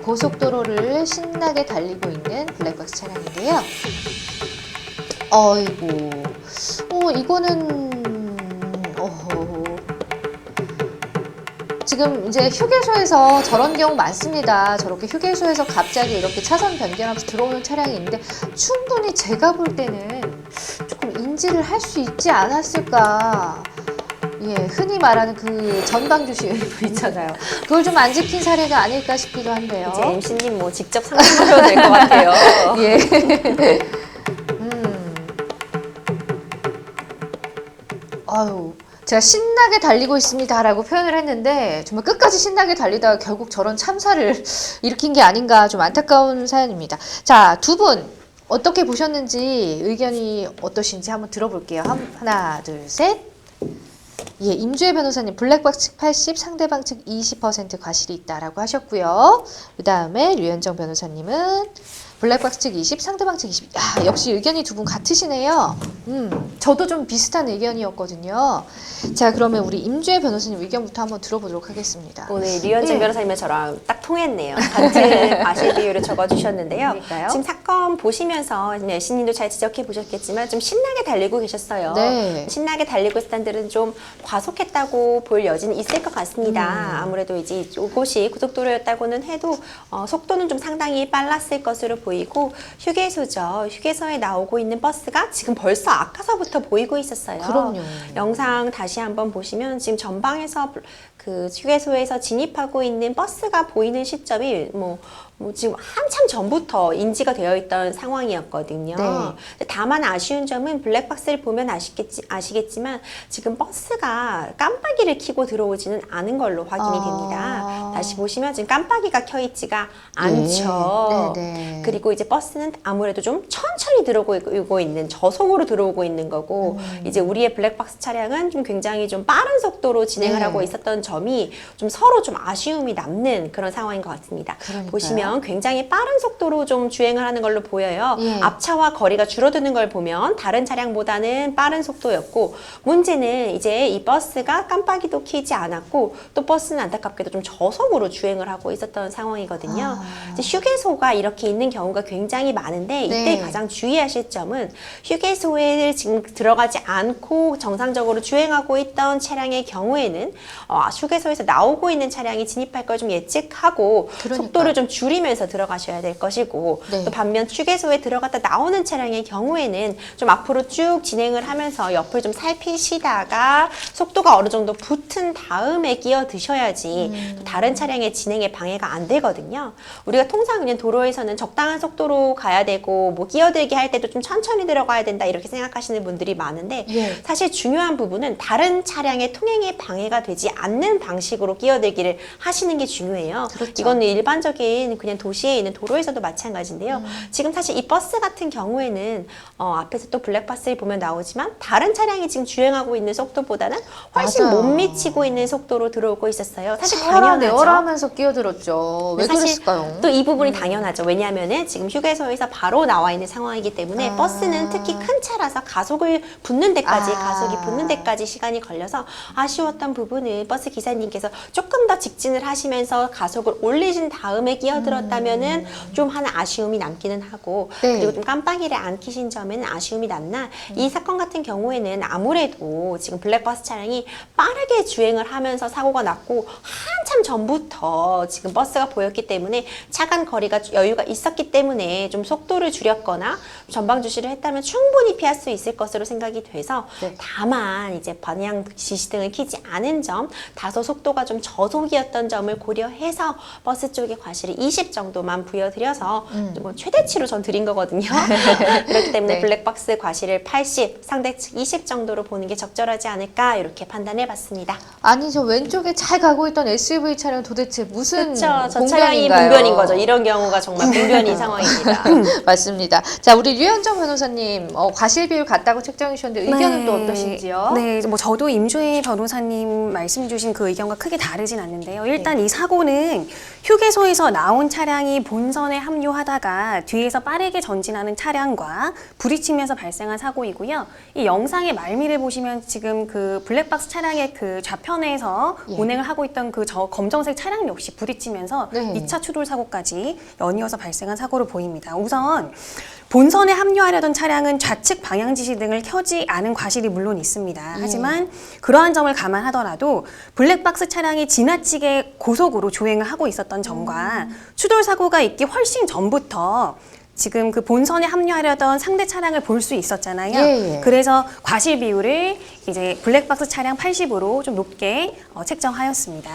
고속도로를 신나게 달리고 있는 블랙박스 차량인데요. 어이고, 이거는 지금 이제 휴게소에서 저런 경우 많습니다. 저렇게 휴게소에서 갑자기 이렇게 차선 변경하면서 들어오는 차량이 있는데 충분히 제가 볼 때는 조금 인지를 할 수 있지 않았을까. 예, 흔히 말하는 그 전방주시 의무 있잖아요. 그걸 좀 안 지킨 사례가 아닐까 싶기도 한데요. 이제 MC님 뭐 직접 상담하셔도 될 것 같아요. 예. 아유, 제가 신나게 달리고 있습니다라고 표현을 했는데 정말 끝까지 신나게 달리다가 결국 저런 참사를 일으킨 게 아닌가 좀 안타까운 사연입니다. 자, 두 분 어떻게 보셨는지 의견이 어떠신지 한번 들어볼게요. 하나, 둘, 셋. 예, 임주혜 변호사님 블랙박스 측 80, 상대방 측 20% 과실이 있다라고 하셨고요. 그 다음에 류현정 변호사님은 블랙박스 측 20, 상대방 측 20. 야, 역시 의견이 두 분 같으시네요. 저도 좀 비슷한 의견이었거든요. 자, 그러면 우리 임주혜 변호사님 의견부터 한번 들어보도록 하겠습니다. 오늘 류현정 변호사님과 저랑 딱 통했네요. 같은 과실 비율을 적어주셨는데요. 그러니까요. 지금 사건 보시면서 신님도 잘 지적해 보셨겠지만 좀 신나게 달리고 계셨어요. 네. 신나게 달리고 있을 사람들은 좀 과속했다고 볼 여지는 있을 것 같습니다. 아무래도 이제 이곳이 고속도로였다고는 해도 속도는 좀 상당히 빨랐을 것으로 보이고 휴게소죠. 휴게소에 나오고 있는 버스가 지금 벌써 아까서부터 보이고 있었어요. 그럼요. 영상 다시 한번 보시면 지금 전방에서 그 휴게소에서 진입하고 있는 버스가 보이는 시점이 뭐 지금 한참 전부터 인지가 되어 있던 상황이었거든요. 네. 다만 아쉬운 점은 블랙박스를 보면 아시겠지만 지금 버스가 깜빡이를 켜고 들어오지는 않은 걸로 확인이 됩니다. 다시 보시면 지금 깜빡이가 켜 있지가 않죠. 네. 그리고 이제 버스는 아무래도 좀 천천히 들어오고 있는 저속으로 들어오고 있는 거고 이제 우리의 블랙박스 차량은 좀 굉장히 좀 빠른 속도로 진행을 하고 있었던 점이 좀 서로 좀 아쉬움이 남는 그런 상황인 것 같습니다. 그러니까요. 보시면 굉장히 빠른 속도로 좀 주행을 하는 걸로 보여요. 예. 앞차와 거리가 줄어드는 걸 보면 다른 차량보다는 빠른 속도였고 문제는 이제 이 버스가 깜빡이도 켜지 않았고 또 버스는 안타깝게도 좀 저속으로 주행을 하고 있었던 상황이거든요. 이제 휴게소가 이렇게 있는 경우가 굉장히 많은데 이때 네. 가장 주의하실 점은 휴게소에 지금 들어가지 않고 정상적으로 주행하고 있던 차량의 경우에는 휴게소에서 나오고 있는 차량이 진입할 걸 좀 예측하고 속도를 좀 줄이면서 들어가셔야 될 것이고 네. 또 반면 휴게소에 들어갔다 나오는 차량의 경우에는 좀 앞으로 쭉 진행을 하면서 옆을 좀 살피시다가 속도가 어느 정도 붙은 다음에 끼어드셔야지 또 다른 차량의 진행에 방해가 안 되거든요. 우리가 통상 그냥 도로에서는 적당한 속도로 가야 되고 뭐 끼어들기 할 때도 좀 천천히 들어가야 된다 이렇게 생각하시는 분들이 많은데 예. 사실 중요한 부분은 다른 차량의 통행에 방해가 되지 않는 방식으로 끼어들기를 하시는 게 중요해요. 그렇죠. 이거는 일반적인 그냥 도시에 있는 도로에서도 마찬가지인데요. 지금 사실 이 버스 같은 경우에는 앞에서 또 블랙박스를 보면 나오지만 다른 차량이 지금 주행하고 있는 속도보다는 훨씬 맞아요. 못 미치고 있는 속도로 들어오고 있었어요. 사실 차라 당연하죠. 내어라 하면서 끼어들었죠. 왜 사실 그랬을까요? 또 이 부분이 당연하죠. 왜냐하면은 지금 휴게소에서 바로 나와 있는 상황이기 때문에 버스는 특히 큰 차라서 가속을 붙는 데까지 가속이 붙는 데까지 시간이 걸려서 아쉬웠던 부분은 버스 기사님께서 조금 더 직진을 하시면서 가속을 올리신 다음에 끼어들었다면은 좀 하나 아쉬움이 남기는 하고 네. 그리고 좀 깜빡이를 안 켜신 점에는 아쉬움이 남나 이 사건 같은 경우에는 아무래도 지금 블랙버스 차량이 빠르게 주행을 하면서 사고가 났고 한참 전부터 지금 버스가 보였기 때문에 차 간 거리가 여유가 있었기 때문에 좀 속도를 줄였거나 전방 주시를 했다면 충분히 피할 수 있을 것으로 생각이 돼서 네. 다만 이제 방향 지시등을 켜지 않은 점 다소 속도가 좀 저속이었던 점을 고려해서 버스 쪽에 과실을 20 정도만 부여드려서 뭐 최대치로 전 드린 거거든요. 그렇기 때문에 네. 블랙박스 과실을 80, 상대 측 20 정도로 보는 게 적절하지 않을까 이렇게 판단해 봤습니다. 아니, 저 왼쪽에 잘 가고 있던 SUV 차량 도대체 무슨 그렇죠. 저 차량이 봉변인가요? 봉변인 거죠. 이런 경우가 정말 봉변인 상황입니다. 맞습니다. 자, 우리 류현정 변호사님 과실 비율 같다고 책정해 주셨는데 의견은 또 어떠신지요? 네, 뭐 저도 임주혜 변호사님 말씀 주신 그 의견과 크게 다르진 않는데요. 일단 이 사고는 휴게소에서 나온 차량이 본선에 합류하다가 뒤에서 빠르게 전진하는 차량과 부딪히면서 발생한 사고이고요. 이 영상의 말미를 보시면 지금 그 블랙박스 차량의 그 좌편에서 운행을 하고 있던 그 저 검정색 차량 역시 부딪히면서 네. 2차 추돌 사고까지 연이어서 발생한 사고로 보입니다. 우선 본선에 합류하려던 차량은 좌측 방향 지시 등을 켜지 않은 과실이 물론 있습니다. 하지만 그러한 점을 감안하더라도 블랙박스 차량이 지나치게 고속으로 주행을 하고 있었던 점과 추돌 사고가 있기 훨씬 전부터 지금 그 본선에 합류하려던 상대 차량을 볼 수 있었잖아요. 예. 그래서 과실 비율을 이제 블랙박스 차량 80으로 좀 높게 책정하였습니다.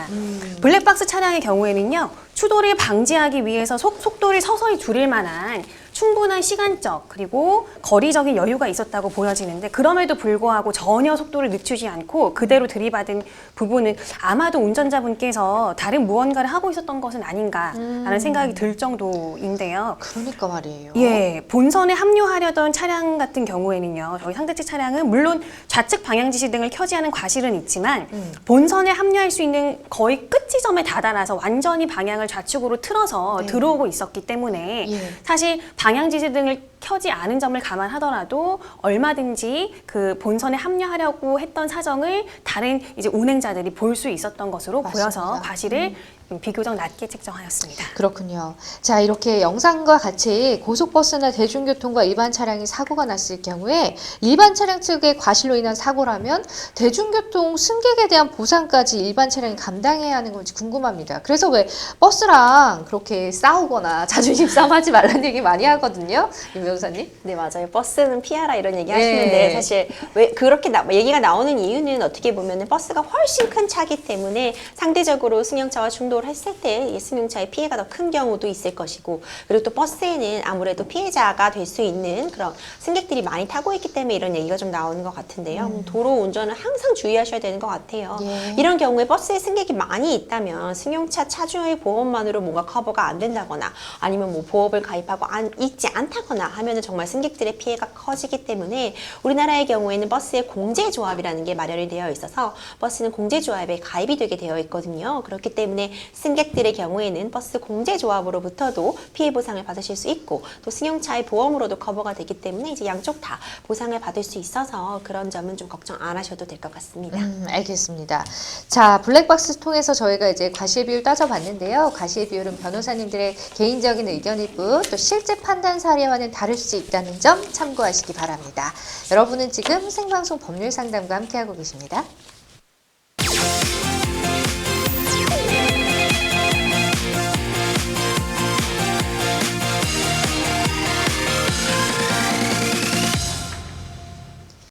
블랙박스 차량의 경우에는요, 추돌을 방지하기 위해서 속도를 서서히 줄일 만한 충분한 시간적 그리고 거리적인 여유가 있었다고 보여지는데 그럼에도 불구하고 전혀 속도를 늦추지 않고 그대로 들이받은 부분은 아마도 운전자분께서 다른 무언가를 하고 있었던 것은 아닌가라는 생각이 들 정도인데요. 그러니까 말이에요. 예, 본선에 합류하려던 차량 같은 경우에는요, 저희 상대측 차량은 물론 좌측 방향 지시 등을 켜지 않은 과실은 있지만 본선에 합류할 수 있는 거의 끝 지점에 다다라서 완전히 방향을 좌측으로 틀어서 들어오고 있었기 때문에 예. 사실 방향 지시 등을 켜지 않은 점을 감안하더라도 얼마든지 그 본선에 합류하려고 했던 사정을 다른 이제 운행자들이 볼 수 있었던 것으로 보여서 맞습니다. 과실을 비교적 낮게 책정하였습니다. 그렇군요. 자, 이렇게 영상과 같이 고속버스나 대중교통과 일반 차량이 사고가 났을 경우에 일반 차량 측의 과실로 인한 사고라면 대중교통 승객에 대한 보상까지 일반 차량이 감당해야 하는 건지 궁금합니다. 그래서 왜 버스랑 그렇게 싸우거나 자존심 싸움하지 말라는 얘기 많이 하거든요. 임 변호사님. 네, 맞아요. 버스는 피하라 이런 얘기 네. 하시는데 사실 왜 그렇게 얘기가 나오는 이유는 어떻게 보면 버스가 훨씬 큰 차기 때문에 상대적으로 승용차와 충돌을 했을 때 이 승용차의 피해가 더 큰 경우도 있을 것이고 그리고 또 버스에는 아무래도 피해자가 될 수 있는 그런 승객들이 많이 타고 있기 때문에 이런 얘기가 좀 나오는 것 같은데요. 도로 운전은 항상 주의하셔야 되는 것 같아요. 예. 이런 경우에 버스에 승객이 많이 있다면 승용차 차주의 보험만으로 뭔가 커버가 안 된다거나 아니면 뭐 보험을 가입하고 있지 않다거나 하면은 정말 승객들의 피해가 커지기 때문에 우리나라의 경우에는 버스에 공제조합이라는 게 마련이 되어 있어서 버스는 공제조합에 가입이 되게 되어 있거든요. 그렇기 때문에 승객들의 경우에는 버스 공제조합으로부터도 피해 보상을 받으실 수 있고 또 승용차의 보험으로도 커버가 되기 때문에 이제 양쪽 다 보상을 받을 수 있어서 그런 점은 좀 걱정 안 하셔도 될 것 같습니다. 알겠습니다. 자, 블랙박스 통해서 저희가 이제 과실 비율 따져봤는데요. 과실 비율은 변호사님들의 개인적인 의견일 뿐 또 실제 판단 사례와는 다를 수 있다는 점 참고하시기 바랍니다. 여러분은 지금 생방송 법률 상담과 함께하고 계십니다.